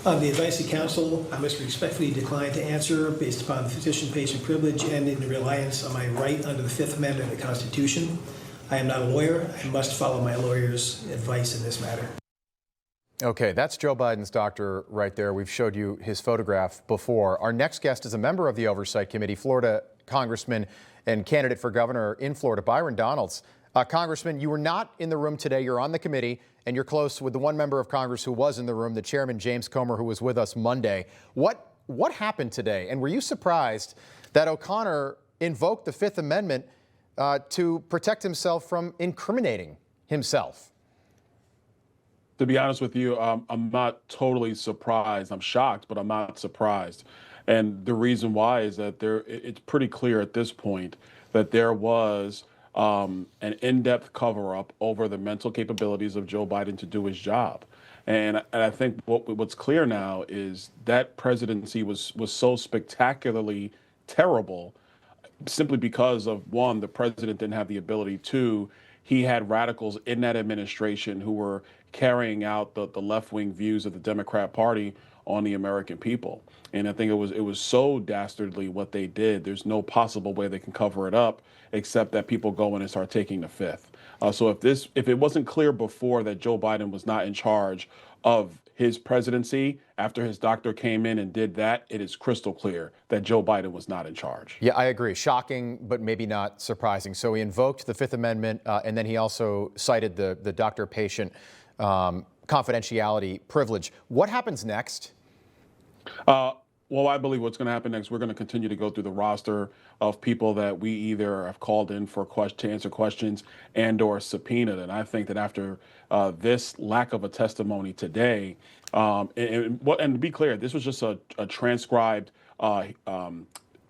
On the advice of counsel, I must respectfully decline to answer based upon the physician-patient privilege and in reliance on my right under the Fifth Amendment of the Constitution. I am not a lawyer. I must follow my lawyer's advice in this matter. Okay, that's Joe Biden's doctor right there. We've showed you his photograph before. Our next guest is a member of the Oversight Committee, Florida Congressman and candidate for governor in Florida, Byron Donalds. Congressman, you were not in the room today. You're on the committee, and you're close with the one member of Congress who was in the room, the chairman, James Comer, who was with us Monday. What happened today? And were you surprised that O'Connor invoked the Fifth Amendment to protect himself from incriminating himself? To be honest with you, I'm not totally surprised. I'm shocked, but I'm not surprised. And the reason why is that it's pretty clear at this point that there was an in-depth cover-up over the mental capabilities of Joe Biden to do his job. And I think what's clear now is that presidency was so spectacularly terrible simply because of, one, the president didn't have the ability, two, he had radicals in that administration who were carrying out the left-wing views of the Democrat Party on the American people. And I think it was so dastardly what they did. There's no possible way they can cover it up except that people go in and start taking the Fifth. So if it wasn't clear before that Joe Biden was not in charge of his presidency, after his doctor came in and did that, it is crystal clear that Joe Biden was not in charge. Yeah, I agree. Shocking, but maybe not surprising. So he invoked the Fifth Amendment, and then he also cited the doctor-patient confidentiality privilege. What happens next? Well, I believe what's going to happen next, we're going to continue to go through the roster of people that we either have called in for to answer questions and or subpoenaed. And I think that after this lack of a testimony today, and to be clear, this was just a transcribed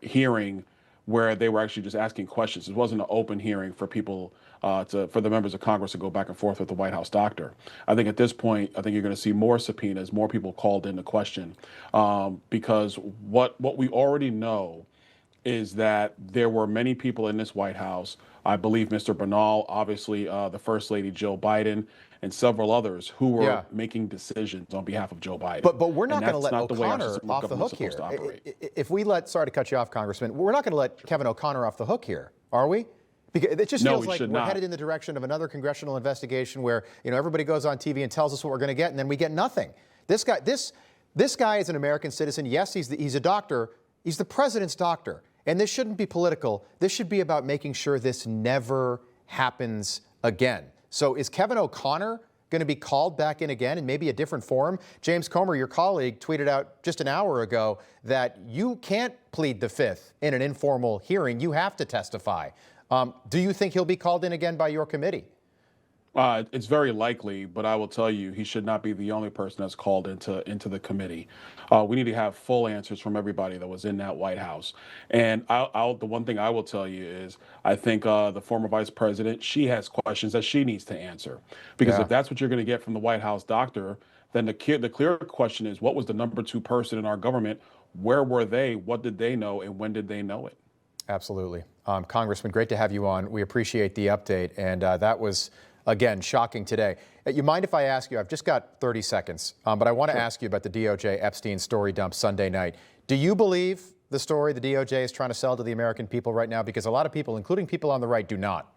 hearing where they were actually just asking questions. It wasn't an open hearing for people for the members of Congress to go back and forth with the White House doctor. I think at this point, I think you're going to see more subpoenas, more people called in to question, because what we already know is that there were many people in this White House. I believe Mr. Bernal, obviously the First Lady Jill Biden, and several others who were making decisions on behalf of Joe Biden. But we're not going to let O'Connor off the hook here. If we sorry to cut you off, Congressman, we're not going to let Kevin O'Connor off the hook here, are we? Because it just feels like we're headed in the direction of another congressional investigation where, everybody goes on TV and tells us what we're going to get, and then we get nothing. This guy is an American citizen. Yes, he's a doctor. He's the president's doctor. And this shouldn't be political. This should be about making sure this never happens again. So is Kevin O'Connor going to be called back in again in maybe a different forum? James Comer, your colleague, tweeted out just an hour ago that you can't plead the Fifth in an informal hearing. You have to testify. Do you think he'll be called in again by your committee? It's very likely, but I will tell you, he should not be the only person that's called into the committee. We need to have full answers from everybody that was in that White House. And the one thing I will tell you is, I think the former vice president, she has questions that she needs to answer. Because if that's what you're going to get from the White House doctor, then the clear question is, what was the number 2 person in our government? Where were they? What did they know? And when did they know it? Absolutely. Congressman, great to have you on. We appreciate the update. And that was, again, shocking today. You mind if I ask you, I've just got 30 seconds, but I want to ask you about the DOJ Epstein story dump Sunday night. Do you believe the story the DOJ is trying to sell to the American people right now? Because a lot of people, including people on the right, do not.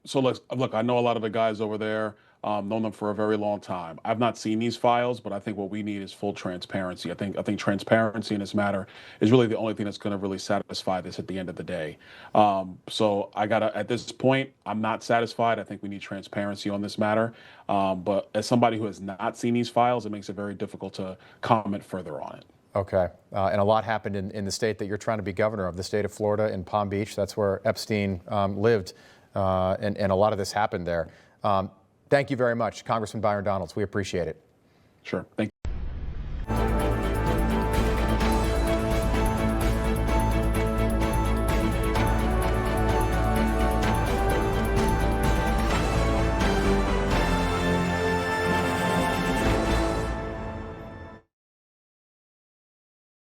So look, I know a lot of the guys over there. Known them for a very long time. I've not seen these files, but I think what we need is full transparency. I think transparency in this matter is really the only thing that's going to really satisfy this at the end of the day. So at this point, I'm not satisfied. I think we need transparency on this matter. But as somebody who has not seen these files, it makes it very difficult to comment further on it. Okay. And a lot happened in the state that you're trying to be governor of, the state of Florida, in Palm Beach. That's where Epstein lived. And a lot of this happened there. Thank you very much, Congressman Byron Donalds. We appreciate it. Sure. Thank you.